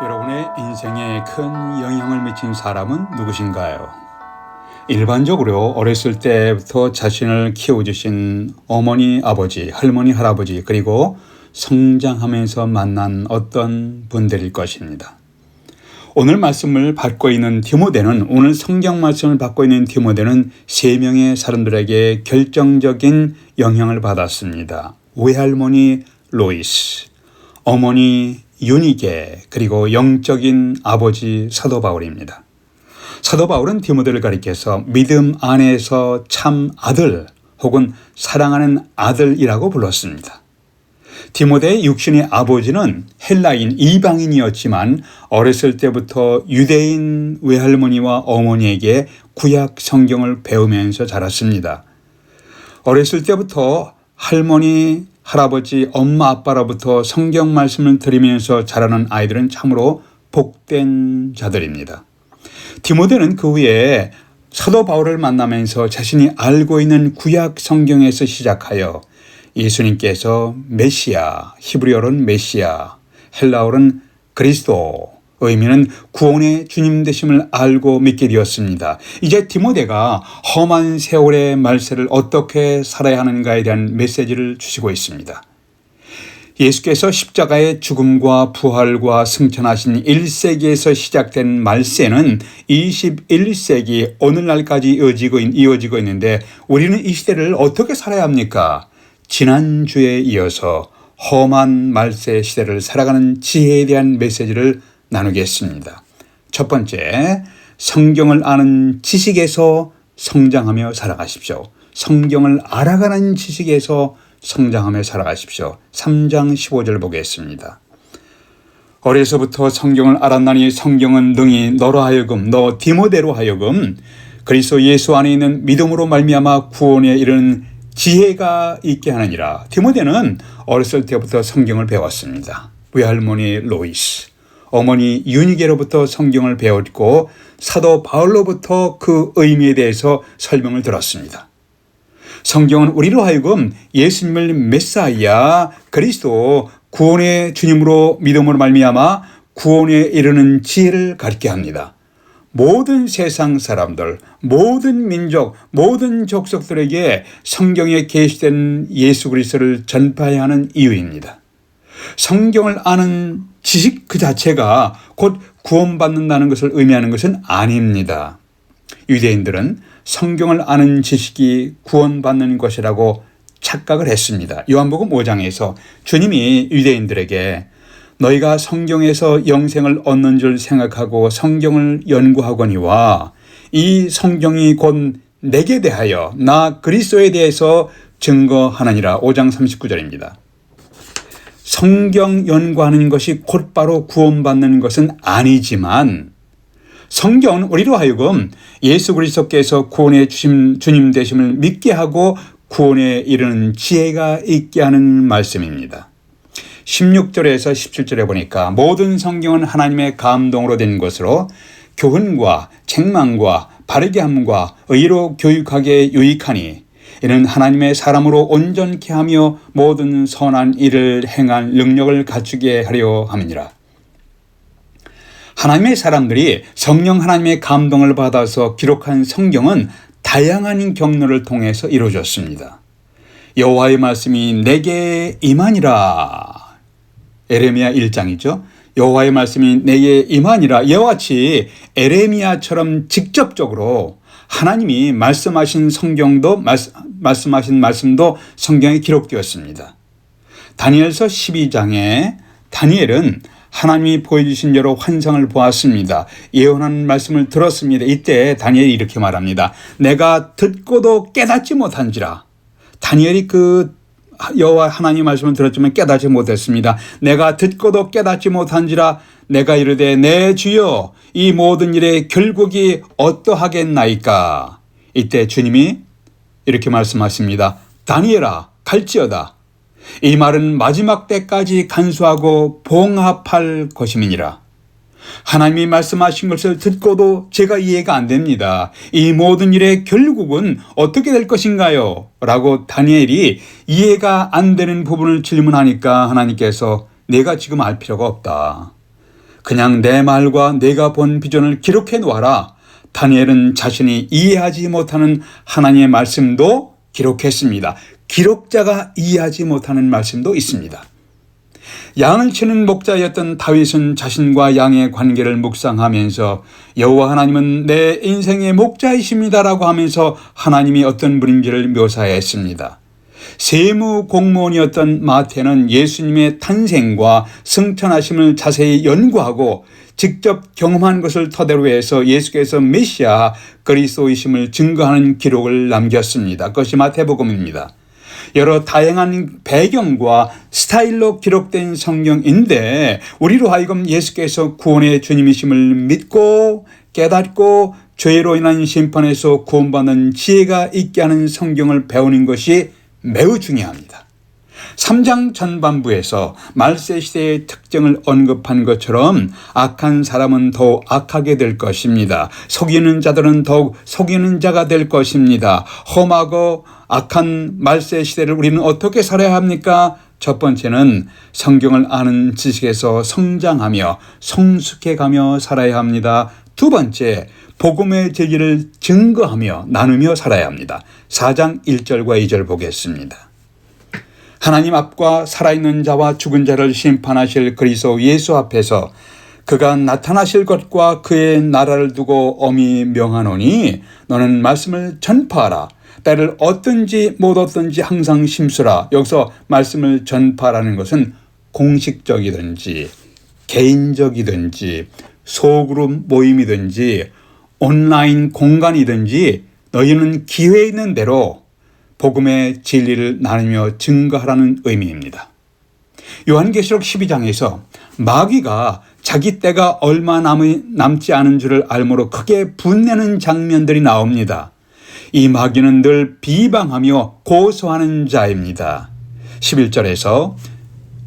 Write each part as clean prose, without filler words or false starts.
여러분의 인생에 큰 영향을 미친 사람은 누구신가요? 일반적으로 어렸을 때부터 자신을 키워주신 어머니, 아버지, 할머니, 할아버지, 그리고 성장하면서 만난 어떤 분들일 것입니다. 오늘 말씀을 받고 있는 디모데는, 오늘 성경 말씀을 받고 있는 디모데는 세 명의 사람들에게 결정적인 영향을 받았습니다. 외할머니 로이스, 어머니 유니게, 그리고 영적인 아버지 사도 바울입니다. 사도 바울은 디모데를 가리켜서 믿음 안에서 참 아들 혹은 사랑하는 아들이라고 불렀습니다. 디모데의 육신의 아버지는 헬라인 이방인이었지만 어렸을 때부터 유대인 외할머니와 어머니에게 구약 성경을 배우면서 자랐습니다. 어렸을 때부터 할머니, 할아버지, 엄마, 아빠로부터 성경 말씀을 들으면서 자라는 아이들은 참으로 복된 자들입니다. 디모데는 그 후에 사도 바울을 만나면서 자신이 알고 있는 구약 성경에서 시작하여 예수님께서 메시아, 히브리어로는 메시아, 헬라어로는 그리스도, 의미는 구원의 주님 되심을 알고 믿게 되었습니다. 이제 디모데가 험한 세월의 말세를 어떻게 살아야 하는가에 대한 메시지를 주시고 있습니다. 예수께서 십자가의 죽음과 부활과 승천하신 1세기에서 시작된 말세는 21세기 오늘날까지 이어지고 있는데 우리는 이 시대를 어떻게 살아야 합니까? 지난주에 이어서 험한 말세 시대를 살아가는 지혜에 대한 메시지를 나누겠습니다. 첫 번째, 성경을 아는 지식에서 성장하며 살아가십시오. 성경을 알아가는 지식에서 성장하며 살아가십시오. 3장 15절 보겠습니다. 어려서부터 성경을 알았나니 성경은 능히 너로 하여금, 너 디모데로 하여금 그리스도 예수 안에 있는 믿음으로 말미암아 구원에 이르는 지혜가 있게 하느니라. 디모데는 어렸을 때부터 성경을 배웠습니다. 외할머니 로이스, 어머니 유니게로부터 성경을 배웠고 사도 바울로부터 그 의미에 대해서 설명을 들었습니다. 성경은 우리로 하여금 예수님을 메사이아, 그리스도, 구원의 주님으로 믿음으로 말미암아 구원에 이르는 지혜를 가르치게 합니다. 모든 세상 사람들, 모든 민족, 모든 족속들에게 성경에 계시된 예수 그리스도를 전파해야 하는 이유입니다. 성경을 아는 지식 그 자체가 곧 구원받는다는 것을 의미하는 것은 아닙니다. 유대인들은 성경을 아는 지식이 구원받는 것이라고 착각을 했습니다. 요한복음 5장에서 주님이 유대인들에게 너희가 성경에서 영생을 얻는 줄 생각하고 성경을 연구하거니와 이 성경이 곧 내게 대하여 나 그리스도에 대해서 증거하느니라. 5장 39절입니다. 성경 연구하는 것이 곧바로 구원받는 것은 아니지만 성경은 우리로 하여금 예수 그리스도께서 구원의 주님 되심을 믿게 하고 구원에 이르는 지혜가 있게 하는 말씀입니다. 16절에서 17절에 보니까 모든 성경은 하나님의 감동으로 된 것으로 교훈과 책망과 바르게 함과 의로 교육하기에 유익하니 이는 하나님의 사람으로 온전케 하며 모든 선한 일을 행할 능력을 갖추게 하려 함이니라. 하나님의 사람들이 성령 하나님의 감동을 받아서 기록한 성경은 다양한 경로를 통해서 이루어졌습니다. 여호와의 말씀이 내게 임하니라. 에레미야 1장이죠. 여호와의 말씀이 내게 임하니라. 이와 같이 에레미야처럼 직접적으로 하나님이 말씀하신 말씀하신 말씀도 성경에 기록되었습니다. 다니엘서 12장에 다니엘은 하나님이 보여주신 여러 환상을 보았습니다. 예언한 말씀을 들었습니다. 이때 다니엘이 이렇게 말합니다. 내가 듣고도 깨닫지 못한지라. 다니엘이 그 여호와 하나님의 말씀을 들었지만 깨닫지 못했습니다. 내가 듣고도 깨닫지 못한지라. 내가 이르되 내 주여 이 모든 일의 결국이 어떠하겠나이까. 이때 주님이 이렇게 말씀하십니다. 다니엘아 갈지어다. 이 말은 마지막 때까지 간수하고 봉합할 것임이니라. 하나님이 말씀하신 것을 듣고도 제가 이해가 안 됩니다. 이 모든 일의 결국은 어떻게 될 것인가요? 라고 다니엘이 이해가 안 되는 부분을 질문하니까 하나님께서 내가 지금 알 필요가 없다. 그냥 내 말과 내가 본 비전을 기록해 놓아라. 다니엘은 자신이 이해하지 못하는 하나님의 말씀도 기록했습니다. 기록자가 이해하지 못하는 말씀도 있습니다. 양을 치는 목자였던 다윗은 자신과 양의 관계를 묵상하면서 여호와 하나님은 내 인생의 목자이십니다라고 하면서 하나님이 어떤 분인지를 묘사했습니다. 세무 공무원이었던 마태는 예수님의 탄생과 승천하심을 자세히 연구하고 직접 경험한 것을 토대로 해서 예수께서 메시아 그리스도이심을 증거하는 기록을 남겼습니다. 그것이 마태복음입니다. 여러 다양한 배경과 스타일로 기록된 성경인데 우리로 하여금 예수께서 구원의 주님이심을 믿고 깨닫고 죄로 인한 심판에서 구원받는 지혜가 있게 하는 성경을 배우는 것이 매우 중요합니다. 3장 전반부에서 말세시대의 특징을 언급한 것처럼 악한 사람은 더욱 악하게 될 것입니다. 속이는 자들은 더욱 속이는 자가 될 것입니다. 험하고 악한 말세시대를 우리는 어떻게 살아야 합니까? 첫 번째는 성경을 아는 지식에서 성장하며 성숙해가며 살아야 합니다. 두 번째, 복음의 진리를 증거하며 나누며 살아야 합니다. 4장 1절과 2절 보겠습니다. 하나님 앞과 살아있는 자와 죽은 자를 심판하실 그리스도 예수 앞에서 그가 나타나실 것과 그의 나라를 두고 엄히 명하노니 너는 말씀을 전파하라. 때를 얻든지 못 얻든지 항상 심수라. 여기서 말씀을 전파하라는 것은 공식적이든지 개인적이든지 소그룹 모임이든지 온라인 공간이든지 너희는 기회 있는 대로 복음의 진리를 나누며 증거하라는 의미입니다. 요한계시록 12장에서 마귀가 자기 때가 얼마 남지 않은 줄을 알므로 크게 분내는 장면들이 나옵니다. 이 마귀는 늘 비방하며 고소하는 자입니다. 11절에서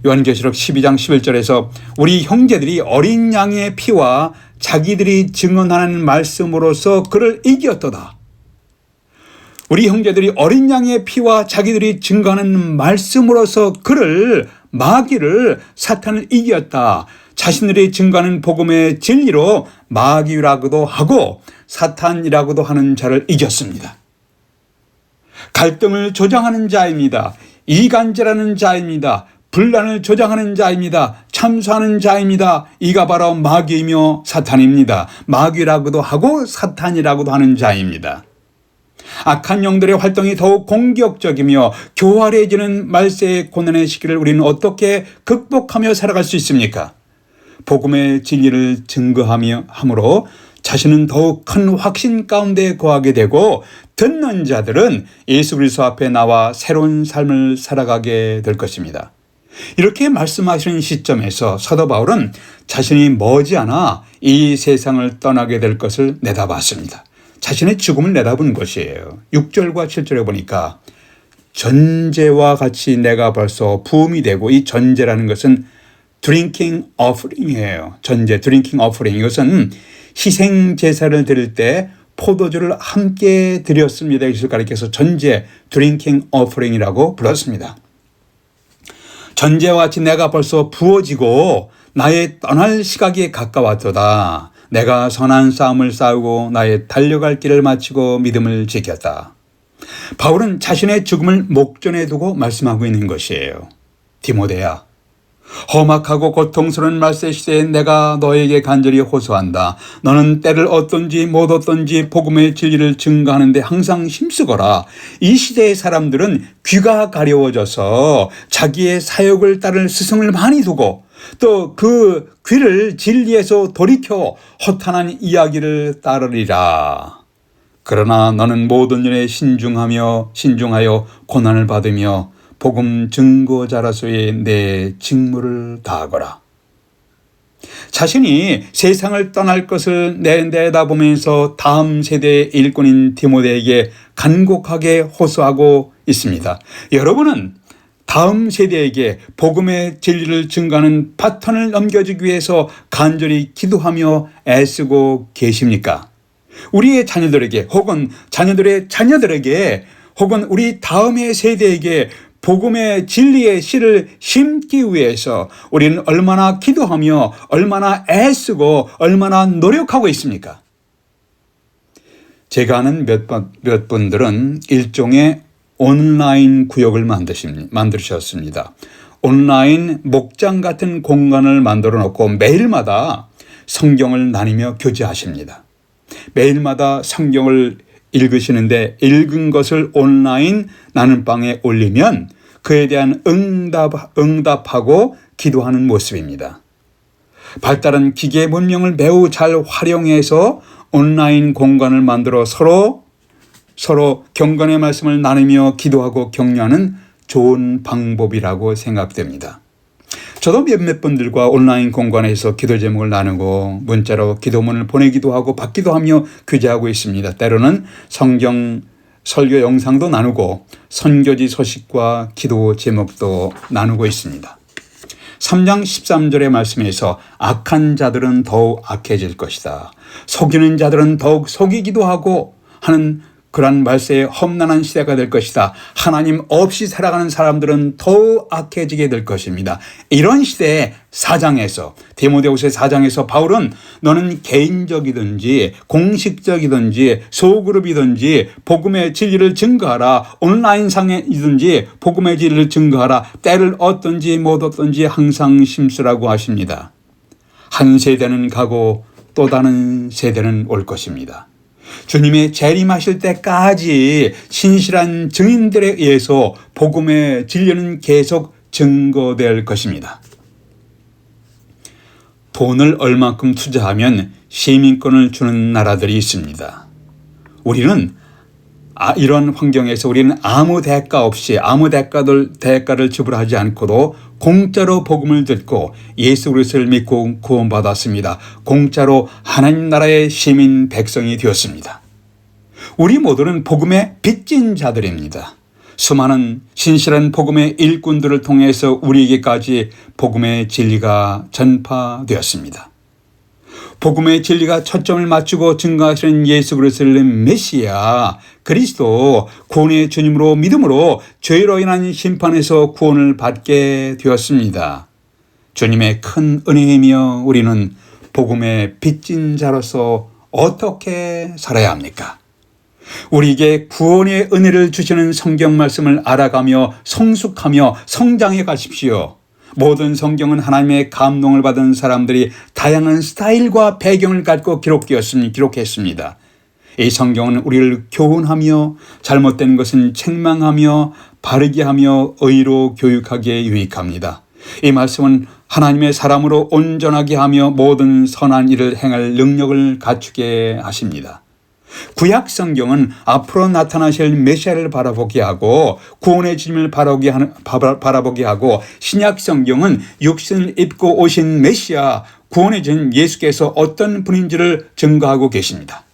요한계시록 12장 11절에서 우리 형제들이 어린 양의 피와 자기들이 증언하는 말씀으로서 그를 이겼도다. 우리 형제들이 어린 양의 피와 자기들이 증거하는 말씀으로서 그를 마귀를 사탄을 이겼다. 자신들이 증거하는 복음의 진리로 마귀라고도 하고 사탄이라고도 하는 자를 이겼습니다. 갈등을 조장하는 자입니다. 이간질하는 자입니다. 분란을 조장하는 자입니다. 참수하는 자입니다. 이가 바로 마귀이며 사탄입니다. 마귀라고도 하고 사탄이라고도 하는 자입니다. 악한 영들의 활동이 더욱 공격적이며 교활해지는 말세의 고난의 시기를 우리는 어떻게 극복하며 살아갈 수 있습니까? 복음의 진리를 증거하며 함으로 자신은 더욱 큰 확신 가운데 거하게 되고 듣는 자들은 예수 그리스도 앞에 나와 새로운 삶을 살아가게 될 것입니다. 이렇게 말씀하시는 시점에서 사도 바울은 자신이 머지않아 이 세상을 떠나게 될 것을 내다봤습니다. 자신의 죽음을 내다본 것이에요. 6절과 7절에 보니까 전제와 같이 내가 벌써 부음이 되고, 이 전제라는 것은 드링킹 어프링이에요. 전제, 드링킹 어프링. 이것은 희생 제사를 드릴 때 포도주를 함께 드렸습니다. 이것을 가리켜서 전제, 드링킹 어프링이라고 불렀습니다. 전제와 같이 내가 벌써 부어지고 나의 떠날 시각이 가까웠도다. 내가 선한 싸움을 싸우고 나의 달려갈 길을 마치고 믿음을 지켰다. 바울은 자신의 죽음을 목전에 두고 말씀하고 있는 것이에요. 디모데야, 험악하고 고통스러운 말세 시대에 내가 너에게 간절히 호소한다. 너는 때를 얻든지 못 얻든지 복음의 진리를 증거하는 데 항상 힘쓰거라. 이 시대의 사람들은 귀가 가려워져서 자기의 사욕을 따를 스승을 많이 두고 또 그 귀를 진리에서 돌이켜 허탄한 이야기를 따르리라. 그러나 너는 모든 일에 신중하여 고난을 받으며 복음 증거자로서의 내 직무를 다하거라. 자신이 세상을 떠날 것을 내다보면서 다음 세대의 일꾼인 디모데에게 간곡하게 호소하고 있습니다. 여러분은 다음 세대에게 복음의 진리를 증거하는 바톤을 넘겨주기 위해서 간절히 기도하며 애쓰고 계십니까? 우리의 자녀들에게 혹은 자녀들의 자녀들에게 혹은 우리 다음의 세대에게 복음의 진리의 씨를 심기 위해서 우리는 얼마나 기도하며 얼마나 애쓰고 얼마나 노력하고 있습니까? 제가 아는 몇 분들은 일종의 온라인 구역을 만드셨습니다. 온라인 목장 같은 공간을 만들어 놓고 매일마다 성경을 나누며 교제하십니다. 매일마다 성경을 읽으시는데 읽은 것을 온라인 나눔방에 올리면 그에 대한 응답하고 기도하는 모습입니다. 발달한 기계 문명을 매우 잘 활용해서 온라인 공간을 만들어 서로 경건의 말씀을 나누며 기도하고 격려하는 좋은 방법이라고 생각됩니다. 저도 몇몇 분들과 온라인 공간에서 기도 제목을 나누고 문자로 기도문을 보내기도 하고 받기도 하며 교제하고 있습니다. 때로는 성경 설교 영상도 나누고 선교지 소식과 기도 제목도 나누고 있습니다. 3장 13절의 말씀에서 악한 자들은 더욱 악해질 것이다. 속이는 자들은 더욱 속이기도 하고 하는 그런 말세에 험난한 시대가 될 것이다. 하나님 없이 살아가는 사람들은 더욱 악해지게 될 것입니다. 이런 시대의 4장에서 디모데후서의 4장에서 바울은 너는 개인적이든지 공식적이든지 소그룹이든지 복음의 진리를 증거하라. 온라인상이든지 복음의 진리를 증거하라. 때를 얻든지 못 얻든지 항상 심쓰라고 하십니다. 한 세대는 가고 또 다른 세대는 올 것입니다. 주님의 재림하실 때까지 신실한 증인들에 의해서 복음의 진리는 계속 증거될 것입니다. 돈을 얼마큼 투자하면 시민권을 주는 나라들이 있습니다. 우리는 이런 환경에서 우리는 아무 대가 없이 아무 대가를 지불하지 않고도 공짜로 복음을 듣고 예수 그리스도를 믿고 구원받았습니다. 공짜로 하나님 나라의 시민 백성이 되었습니다. 우리 모두는 복음의 빚진 자들입니다. 수많은 신실한 복음의 일꾼들을 통해서 우리에게까지 복음의 진리가 전파되었습니다. 복음의 진리가 초점을 맞추고 증거하시는 예수 그리스도의 메시아 그리스도 구원의 주님으로 믿음으로 죄로 인한 심판에서 구원을 받게 되었습니다. 주님의 큰 은혜이며 우리는 복음의 빚진 자로서 어떻게 살아야 합니까? 우리에게 구원의 은혜를 주시는 성경 말씀을 알아가며 성숙하며 성장해 가십시오. 모든 성경은 하나님의 감동을 받은 사람들이 다양한 스타일과 배경을 갖고 기록했습니다. 이 성경은 우리를 교훈하며 잘못된 것은 책망하며 바르게 하며 의로 교육하기에 유익합니다. 이 말씀은 하나님의 사람으로 온전하게 하며 모든 선한 일을 행할 능력을 갖추게 하십니다. 구약 성경은 앞으로 나타나실 메시아를 바라보게 하고 구원의 주님을 바라보게 하고 신약 성경은 육신을 입고 오신 메시아 구원의 주님 예수께서 어떤 분인지를 증거하고 계십니다.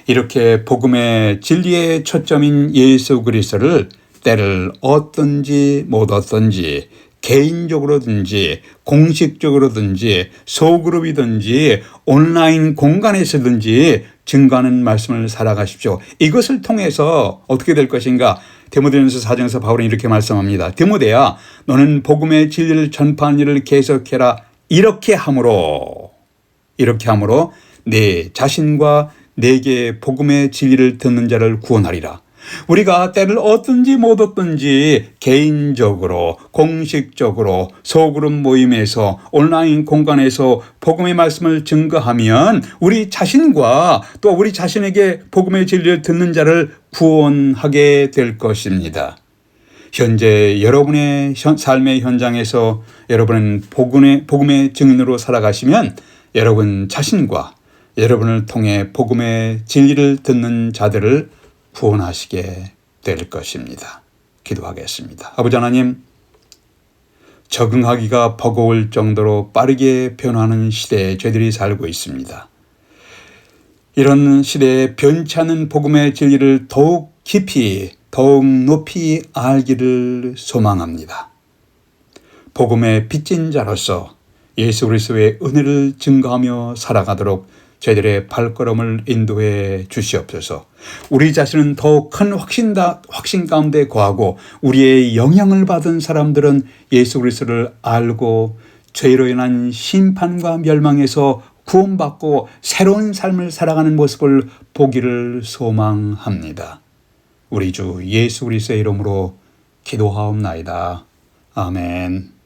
이렇게 복음의 진리의 초점인 예수 그리스도를 때를 얻든지 못 얻든지 개인적으로든지 공식적으로든지 소그룹이든지 온라인 공간에서든지 증거하는 말씀을 살아가십시오. 이것을 통해서 어떻게 될 것인가? 디모데전서 4장에서 바울은 이렇게 말씀합니다. 디모데야 너는 복음의 진리를 전파하는 일을 계속해라. 이렇게 함으로 내 자신과 내게 복음의 진리를 듣는 자를 구원하리라. 우리가 때를 얻든지 못 얻든지 개인적으로 공식적으로 소그룹 모임에서 온라인 공간에서 복음의 말씀을 증거하면 우리 자신과 또 우리 자신에게 복음의 진리를 듣는 자를 구원하게 될 것입니다. 현재 여러분의 삶의 현장에서 여러분은 복음의 증인으로 살아가시면 여러분 자신과 여러분을 통해 복음의 진리를 듣는 자들을 구원하시게 될 것입니다. 기도하겠습니다. 아버지 하나님, 적응하기가 버거울 정도로 빠르게 변화하는 시대에 저희들이 살고 있습니다. 이런 시대에 변치 않는 복음의 진리를 더욱 깊이 더욱 높이 알기를 소망합니다. 복음의 빚진 자로서 예수 그리스도의 은혜를 증거하며 살아가도록 저희들의 발걸음을 인도해 주시옵소서. 우리 자신은 더욱 큰 확신 가운데 거하고 우리의 영향을 받은 사람들은 예수 그리스도를 알고 죄로 인한 심판과 멸망에서 구원받고 새로운 삶을 살아가는 모습을 보기를 소망합니다. 우리 주 예수 그리스도의 이름으로 기도하옵나이다. 아멘.